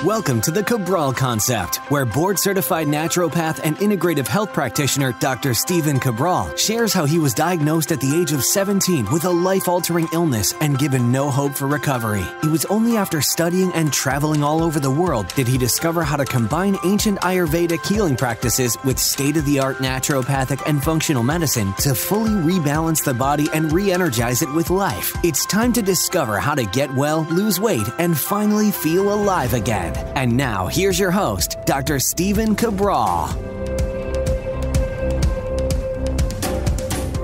Welcome to the Cabral Concept, where board-certified naturopath and integrative health practitioner Dr. Stephen Cabral shares how he was diagnosed at the age of 17 with a life-altering illness and given no hope for recovery. It was only after studying and traveling all over the world did he discover how to combine ancient Ayurvedic healing practices with state-of-the-art naturopathic and functional medicine to fully rebalance the body and re-energize it with life. It's time to discover how to get well, lose weight, and finally feel alive again. And now, here's your host, Dr. Stephen Cabral.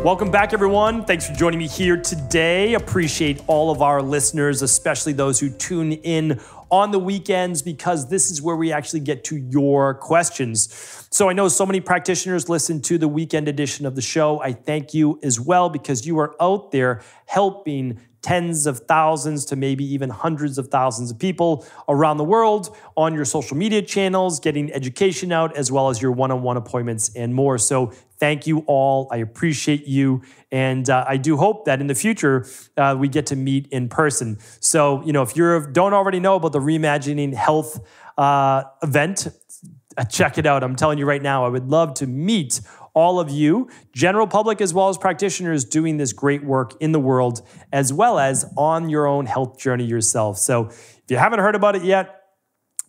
Welcome back, everyone. Thanks for joining me here today. Appreciate all of our listeners, especially those who tune in on the weekends, because this is where we actually get to your questions. So I know so many practitioners listen to the weekend edition of the show. I thank you as well, because you are out there helping tens of thousands to maybe even hundreds of thousands of people around the world on your social media channels, getting education out, as well as your one-on-one appointments and more. So thank you all. I appreciate you. And I do hope that in the future, we get to meet in person. So, if you don't already know about the Reimagining Health event, check it out. I'm telling you right now, I would love to meet all of you, general public as well as practitioners, doing this great work in the world, as well as on your own health journey yourself. So if you haven't heard about it yet,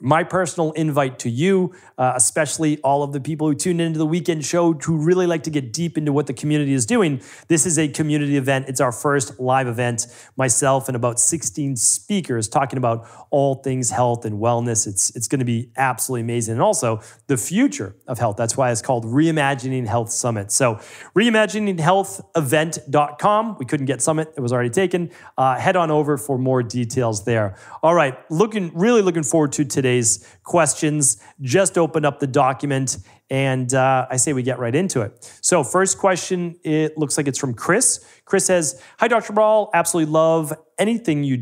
my personal invite to you, especially all of the people who tune into the weekend show who really like to get deep into what the community is doing. This is a community event. It's our first live event. Myself and about 16 speakers talking about all things health and wellness. It's going to be absolutely amazing. And also the future of health. That's why it's called Reimagining Health Summit. So reimagininghealthevent.com. We couldn't get Summit. It was already taken. Head on over for more details there. All right. Really looking forward to today's questions. Just open up the document and I say we get right into it. So first question, it looks like it's from Chris. Chris says, "Hi, Dr. Cabral. Absolutely love anything you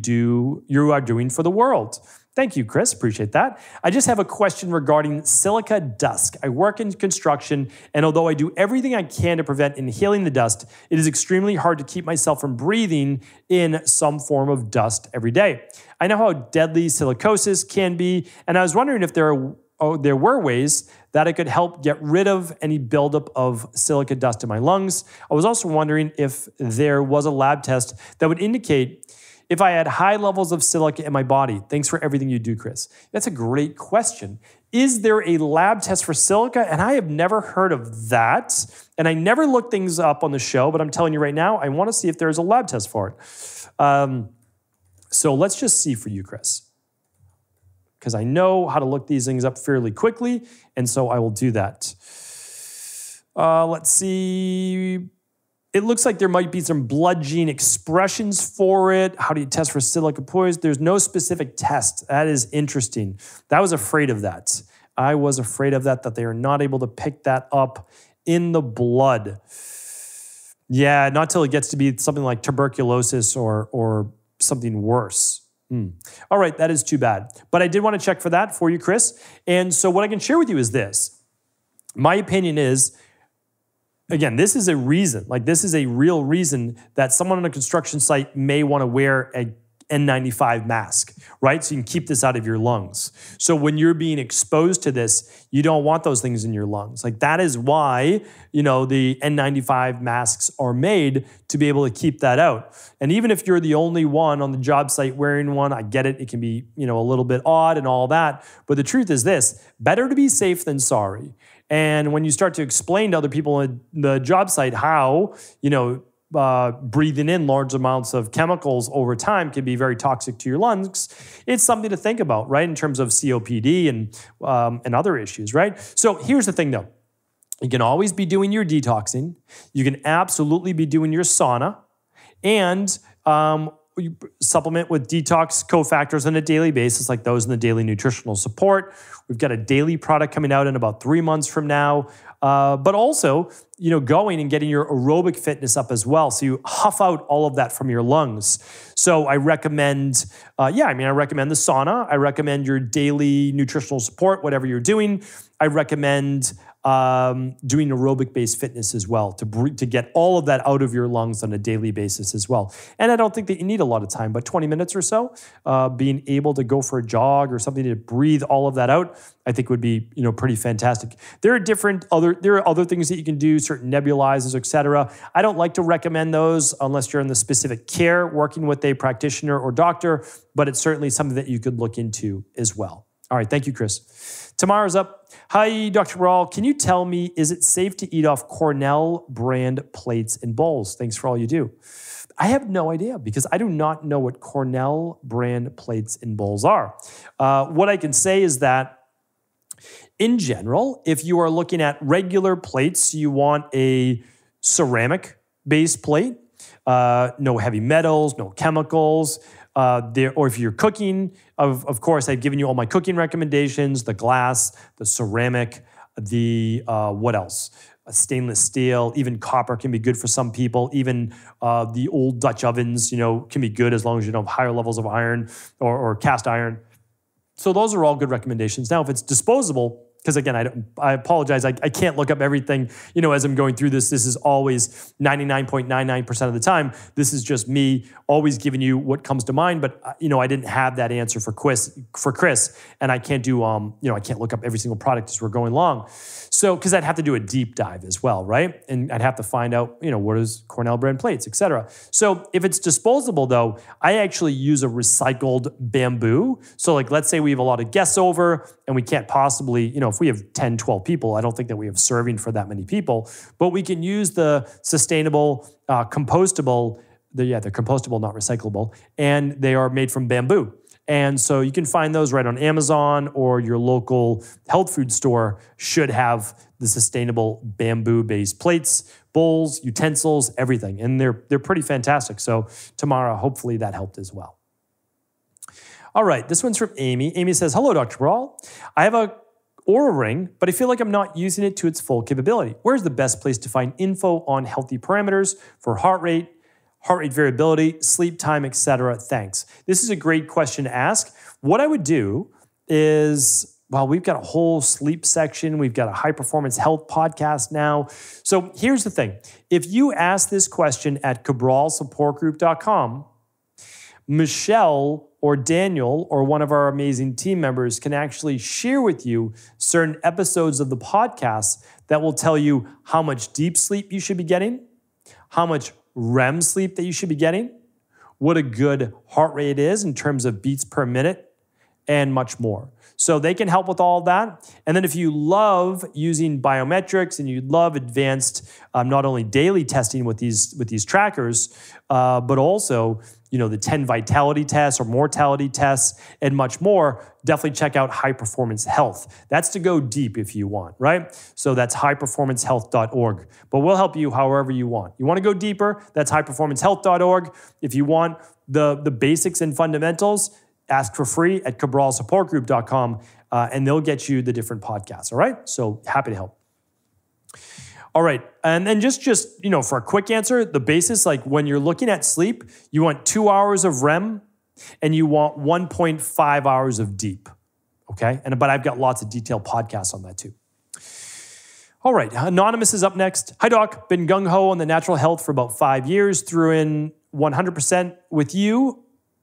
are doing for the world." Thank you, Chris. Appreciate that. I just have a question regarding silica dust. I work in construction, and although I do everything I can to prevent inhaling the dust, it is extremely hard to keep myself from breathing in some form of dust every day. I know how deadly silicosis can be, and I was wondering if there were ways that I could help get rid of any buildup of silica dust in my lungs. I was also wondering if there was a lab test that would indicate if I had high levels of silica in my body. Thanks for everything you do, Chris. That's a great question. Is there a lab test for silica? And I have never heard of that. And I never look things up on the show, but I'm telling you right now, I want to see if there's a lab test for it. So let's just see for you, Chris, because I know how to look these things up fairly quickly. And so I will do that. Let's see. It looks like there might be some blood gene expressions for it. How do you test for silica poison? There's no specific test. That is interesting. I was afraid of that. I was afraid of that they are not able to pick that up in the blood. Yeah, not till it gets to be something like tuberculosis or something worse. All right, that is too bad. But I did want to check for that for you, Chris. And so what I can share with you is this. My opinion is, again, this is a reason, this is a real reason that someone on a construction site may want to wear a N95 mask, right? So you can keep this out of your lungs. So when you're being exposed to this, you don't want those things in your lungs. That is why, the N95 masks are made to be able to keep that out. And even if you're the only one on the job site wearing one, I get it. It can be, a little bit odd and all that. But the truth is this, better to be safe than sorry. And when you start to explain to other people on the job site how, breathing in large amounts of chemicals over time can be very toxic to your lungs, it's something to think about, right? In terms of COPD and other issues, right? So here's the thing though. You can always be doing your detoxing. You can absolutely be doing your sauna, and you supplement with detox cofactors on a daily basis, like those in the daily nutritional support. We've got a daily product coming out in about 3 months from now. But also, going and getting your aerobic fitness up as well. So you huff out all of that from your lungs. So I recommend, I recommend the sauna. I recommend your daily nutritional support, whatever you're doing. I recommend doing aerobic-based fitness as well to get all of that out of your lungs on a daily basis as well. And I don't think that you need a lot of time, but 20 minutes or so, being able to go for a jog or something to breathe all of that out, I think would be, pretty fantastic. There are other things that you can do, certain nebulizers, etc. I don't like to recommend those unless you're in the specific care, working with a practitioner or doctor, but it's certainly something that you could look into as well. All right, thank you, Chris. Tamara's up. Hi, Dr. Cabral. Can you tell me, is it safe to eat off Cornell brand plates and bowls? Thanks for all you do. I have no idea because I do not know what Cornell brand plates and bowls are. What I can say is that in general, if you are looking at regular plates, you want a ceramic-based plate, no heavy metals, no chemicals. Or if you're cooking, of course, I've given you all my cooking recommendations, the glass, the ceramic, what else? Stainless steel, even copper can be good for some people. Even the old Dutch ovens, can be good as long as you don't have higher levels of iron or cast iron. So those are all good recommendations. Now, if it's disposable, because again, I apologize, I can't look up everything, as I'm going through this. This is always 99.99% of the time. This is just me always giving you what comes to mind, but I didn't have that answer for Chris, and I can't do, I can't look up every single product as we're going along. So, because I'd have to do a deep dive as well, right? And I'd have to find out, what is Cornell brand plates, etc. So if it's disposable though, I actually use a recycled bamboo. So like, let's say we have a lot of guests over and we can't possibly, if we have 10, 12 people, I don't think that we have serving for that many people, but we can use the sustainable, compostable, they're compostable, not recyclable, and they are made from bamboo. And so you can find those right on Amazon, or your local health food store should have the sustainable bamboo-based plates, bowls, utensils, everything. And they're pretty fantastic. So Tamara, hopefully that helped as well. All right, this one's from Amy. Amy says, hello, Dr. Cabral. I have a Oura ring, but I feel like I'm not using it to its full capability. Where's the best place to find info on healthy parameters for heart rate variability, sleep time, etc.? Thanks. This is a great question to ask. What I would do is, we've got a whole sleep section. We've got a high performance health podcast now. So here's the thing. If you ask this question at cabralsupportgroup.com, Michelle or Daniel or one of our amazing team members can actually share with you certain episodes of the podcast that will tell you how much deep sleep you should be getting, how much REM sleep that you should be getting, what a good heart rate is in terms of beats per minute, and much more. So they can help with all of that. And then if you love using biometrics and you love advanced, not only daily testing with these trackers, but also the 10 vitality tests or mortality tests and much more, definitely check out High Performance Health. That's to go deep if you want, right? So that's highperformancehealth.org. But we'll help you however you want. You want to go deeper, that's highperformancehealth.org. If you want the basics and fundamentals, ask for free at cabralsupportgroup.com, and they'll get you the different podcasts, all right? So happy to help. All right, and then just for a quick answer, the basis, like when you're looking at sleep, you want 2 hours of REM and you want 1.5 hours of deep, okay? But I've got lots of detailed podcasts on that too. All right, Anonymous is up next. Hi, Doc. Been gung-ho on the natural health for about 5 years. Threw in 100% with you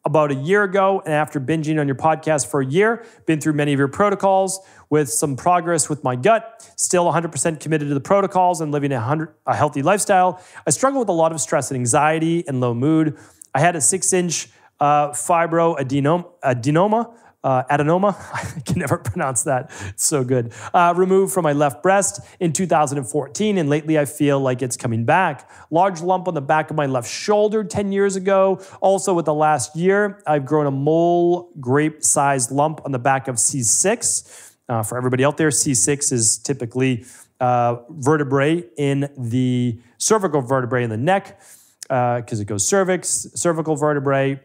about a year ago, and after binging on your podcast for a year, been through many of your protocols with some progress with my gut, still 100% committed to the protocols and living a healthy lifestyle. I struggle with a lot of stress and anxiety and low mood. I had a 6-inch fibroadenoma, adenoma, I can never pronounce that, it's so good, removed from my left breast in 2014, and lately I feel like it's coming back. Large lump on the back of my left shoulder 10 years ago. Also with the last year, I've grown a mole grape-sized lump on the back of C6. For everybody out there, C6 is typically vertebrae in the cervical vertebrae in the neck, because it goes cervix, cervical vertebrae,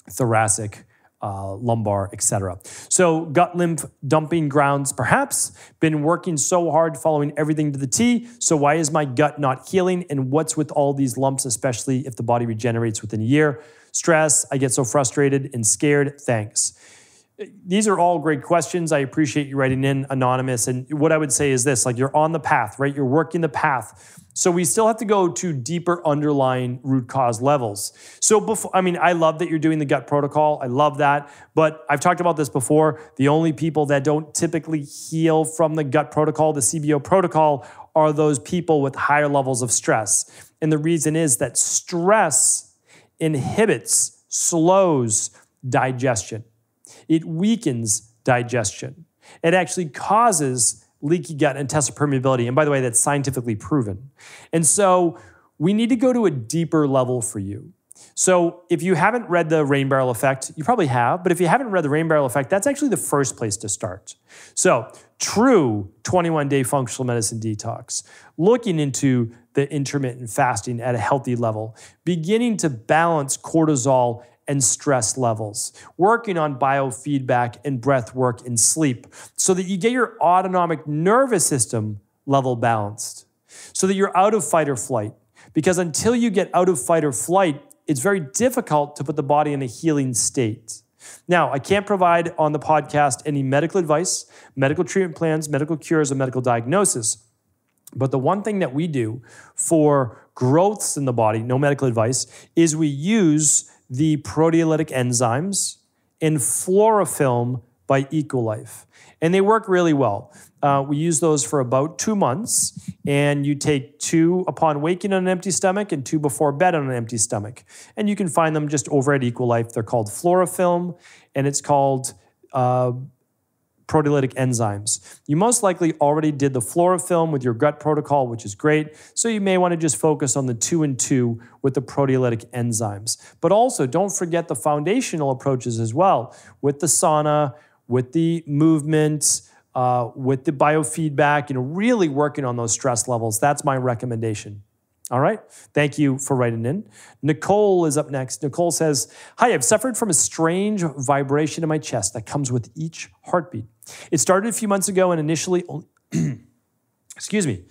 thoracic, lumbar, etc. So gut lymph dumping grounds, perhaps. Been working so hard following everything to the T. So why is my gut not healing? And what's with all these lumps, especially if the body regenerates within a year? Stress, I get so frustrated and scared. Thanks. these are all great questions. I appreciate you writing in, Anonymous. And what I would say is this, like you're on the path, right? You're working the path. So we still have to go to deeper underlying root cause levels. So before, I mean, I love that you're doing the gut protocol. I love that. But I've talked about this before. The only people that don't typically heal from the gut protocol, the CBO protocol, are those people with higher levels of stress. And the reason is that stress inhibits, slows digestion. It weakens digestion. It actually causes leaky gut and intestinal permeability. And by the way, that's scientifically proven. And so we need to go to a deeper level for you. So if you haven't read the Rain Barrel Effect, you probably have, but if you haven't read the Rain Barrel Effect, that's actually the first place to start. So true 21-day functional medicine detox, looking into the intermittent fasting at a healthy level, beginning to balance cortisol and stress levels, working on biofeedback and breath work and sleep so that you get your autonomic nervous system level balanced, so that you're out of fight or flight. Because until you get out of fight or flight, it's very difficult to put the body in a healing state. Now, I can't provide on the podcast any medical advice, medical treatment plans, medical cures, or medical diagnosis. But the one thing that we do for growths in the body, no medical advice, is we use the proteolytic enzymes in Florafilm by Ecolife. And they work really well. We use those for about 2 months, and you take 2 upon waking on an empty stomach and 2 before bed on an empty stomach. And you can find them just over at Ecolife. They're called Florafilm, and it's called proteolytic enzymes. You most likely already did the Florafilm with your gut protocol, which is great. So you may want to just focus on the 2 and 2 with the proteolytic enzymes. But also don't forget the foundational approaches as well, with the sauna, with the movement, with the biofeedback, really working on those stress levels. That's my recommendation. All right. Thank you for writing in. Nicole is up next. Nicole says, "Hi, I've suffered from a strange vibration in my chest that comes with each heartbeat. It started a few months ago and initially excuse me.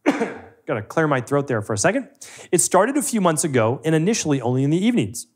Got to clear my throat there for a second. It started a few months ago and initially only in the evenings.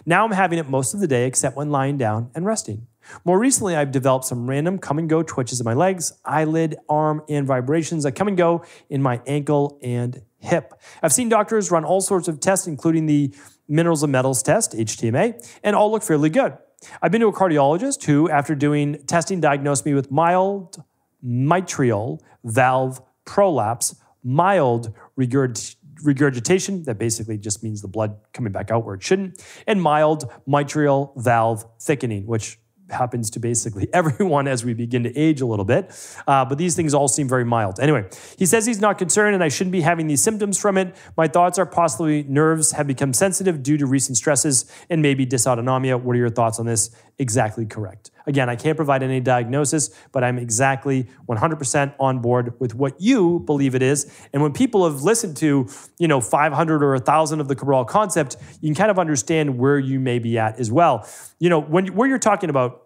Now I'm having it most of the day except when lying down and resting. More recently, I've developed some random come and go twitches in my legs, eyelid, arm, and vibrations that come and go in my ankle and hip. I've seen doctors run all sorts of tests, including the minerals and metals test, HTMA, and all look fairly good. I've been to a cardiologist who, after doing testing, diagnosed me with mild mitral valve prolapse, mild regurgitation, that basically just means the blood coming back out where it shouldn't, and mild mitral valve thickening, which happens to basically everyone as we begin to age a little bit. But these things all seem very mild. Anyway, he says he's not concerned and I shouldn't be having these symptoms from it. My thoughts are possibly nerves have become sensitive due to recent stresses and maybe dysautonomia. What are your thoughts on this? Exactly correct. Again, I can't provide any diagnosis, but I'm exactly 100% on board with what you believe it is. And when people have listened to, 500 or 1,000 of the Cabral concept, you can kind of understand where you may be at as well. Where you're talking about,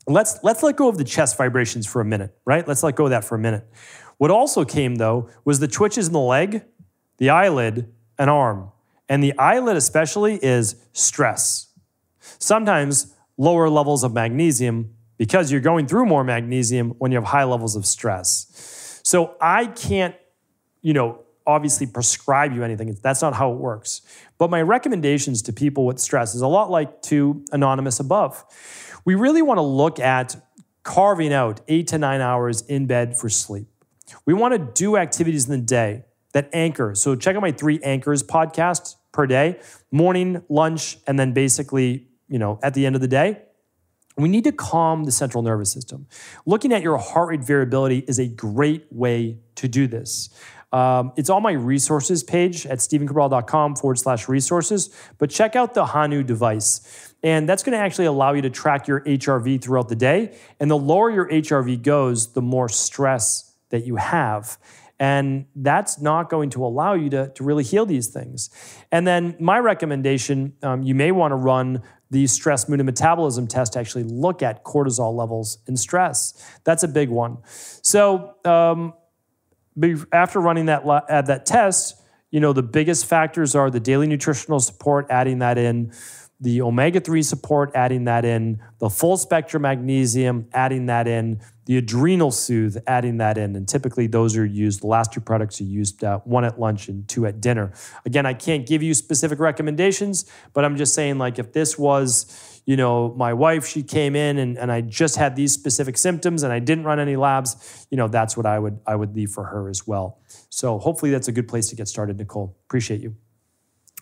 let's let go of the chest vibrations for a minute, right? Let's let go of that for a minute. What also came, though, was the twitches in the leg, the eyelid, and arm. And the eyelid especially is stress. Sometimes lower levels of magnesium because you're going through more magnesium when you have high levels of stress. So I can't, obviously prescribe you anything. That's not how it works. But my recommendations to people with stress is a lot like to Anonymous above. We really want to look at carving out 8 to 9 hours in bed for sleep. We want to do activities in the day that anchor. So check out my 3 anchors podcast per day, morning, lunch, and then basically, at the end of the day. We need to calm the central nervous system. Looking at your heart rate variability is a great way to do this. It's on my resources page at stephencabral.com/resources, but check out the Hanu device. And that's going to actually allow you to track your HRV throughout the day. And the lower your HRV goes, the more stress that you have. And that's not going to allow you to really heal these things. And then my recommendation, you may want to run the stress, mood, and metabolism test to actually look at cortisol levels and stress. That's a big one. So after running that test, the biggest factors are the daily nutritional support, adding that in, the omega-3 support, adding that in, the full spectrum magnesium, adding that in, the adrenal soothe, adding that in. And typically those are used, the last two products are used, one at lunch and two at dinner. Again, I can't give you specific recommendations, but I'm just saying, like, if this was, my wife, she came in and I just had these specific symptoms and I didn't run any labs, that's what I would leave for her as well. So hopefully that's a good place to get started, Nicole. Appreciate you.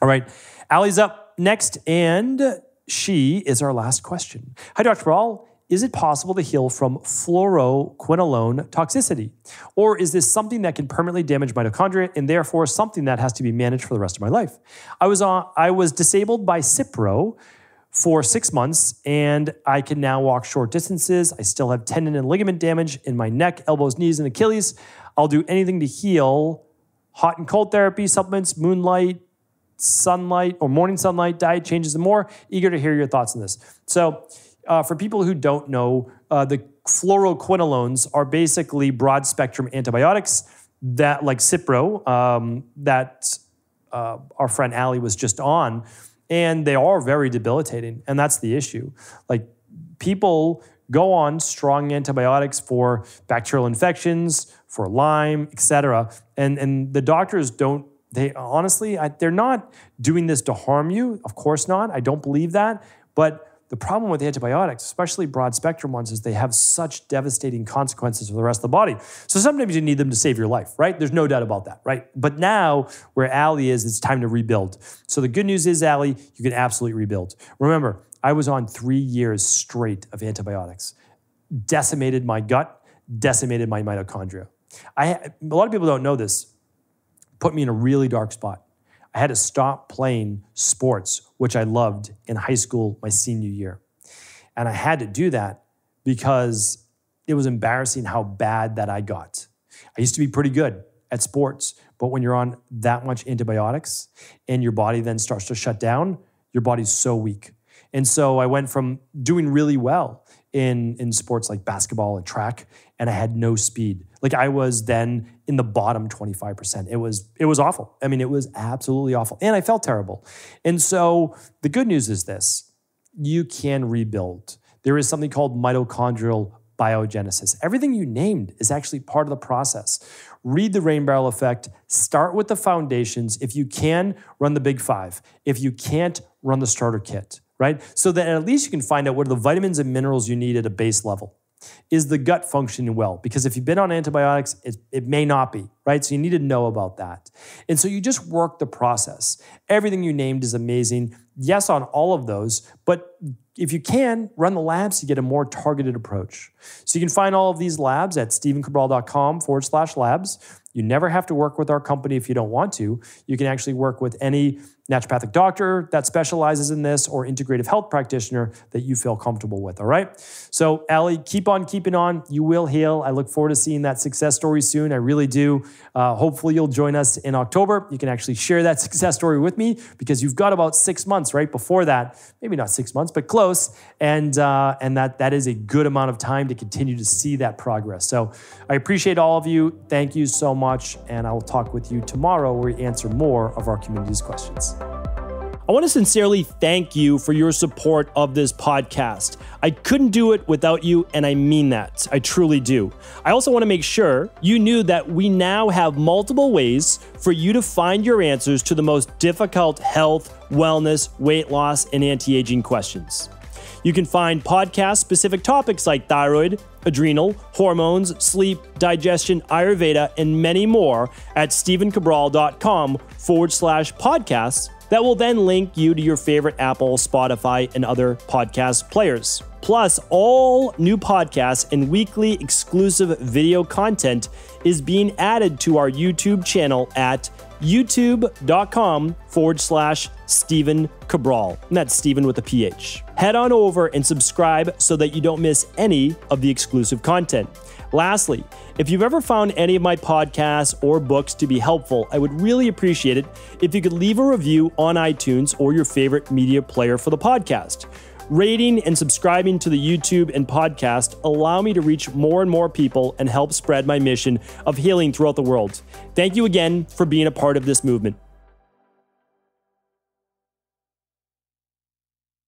All right, Allie's up next, and she is our last question. Hi, Dr. Cabral. Is it possible to heal from fluoroquinolone toxicity? Or is this something that can permanently damage mitochondria and therefore something that has to be managed for the rest of my life? I was disabled by Cipro for 6 months, and I can now walk short distances. I still have tendon and ligament damage in my neck, elbows, knees, and Achilles. I'll do anything to heal. Hot and cold therapy, supplements, moonlight, sunlight, or morning sunlight, diet changes, and more. Eager to hear your thoughts on this. So for people who don't know, the fluoroquinolones are basically broad spectrum antibiotics that, like Cipro, that our friend Allie was just on, and they are very debilitating, and that's the issue. Like, people go on strong antibiotics for bacterial infections, for Lyme, etc., and the doctors don't. They honestly, they're not doing this to harm you. Of course not. I don't believe that. But the problem with antibiotics, especially broad spectrum ones, is they have such devastating consequences for the rest of the body. So sometimes you need them to save your life, right? There's no doubt about that, right? But now where Allie is, it's time to rebuild. So the good news is, Allie, you can absolutely rebuild. Remember, I was on 3 years straight of antibiotics. Decimated my gut, decimated my mitochondria. A lot of people don't know this. Put me in a really dark spot. I had to stop playing sports, which I loved, in high school my senior year. And I had to do that because it was embarrassing how bad that I got. I used to be pretty good at sports, but when you're on that much antibiotics and your body then starts to shut down, your body's so weak. And so I went from doing really well in sports like basketball and track, and I had no speed. Like, I was then in the bottom 25%. It was awful. I mean, it was absolutely awful. And I felt terrible. And so the good news is this: you can rebuild. There is something called mitochondrial biogenesis. Everything you named is actually part of the process. Read the Rain Barrel Effect. Start with the foundations. If you can, run the Big Five. If you can't, run the starter kit, right? So that at least you can find out what are the vitamins and minerals you need at a base level. Is the gut functioning well? Because if you've been on antibiotics, it may not be, right? So you need to know about that. And so you just work the process. Everything you named is amazing. Yes, on all of those, but if you can, run the labs to get a more targeted approach. So you can find all of these labs at stevencabral.com/labs. You never have to work with our company if you don't want to. You can actually work with any naturopathic doctor that specializes in this or integrative health practitioner that you feel comfortable with, all right? So, Allie, keep on keeping on. You will heal. I look forward to seeing that success story soon. I really do. Hopefully, you'll join us in October. You can actually share that success story with me because you've got about 6 months right before that. Maybe not 6 months, but close. And that is a good amount of time to continue to see that progress. So I appreciate all of you. Thank you so much. And I will talk with you tomorrow where we answer more of our community's questions. I want to sincerely thank you for your support of this podcast. I couldn't do it without you, and I mean that. I truly do. I also want to make sure you knew that we now have multiple ways for you to find your answers to the most difficult health, wellness, weight loss, and anti-aging questions. You can find podcast-specific topics like thyroid, adrenal, hormones, sleep, digestion, Ayurveda, and many more at stevencabral.com/podcasts that will then link you to your favorite Apple, Spotify, and other podcast players. Plus, all new podcasts and weekly exclusive video content is being added to our YouTube channel at youtube.com/Steven Cabral. And that's Steven with a PH. Head on over and subscribe so that you don't miss any of the exclusive content. Lastly, if you've ever found any of my podcasts or books to be helpful, I would really appreciate it if you could leave a review on iTunes or your favorite media player for the podcast. Rating and subscribing to the YouTube and podcast allow me to reach more and more people and help spread my mission of healing throughout the world. Thank you again for being a part of this movement.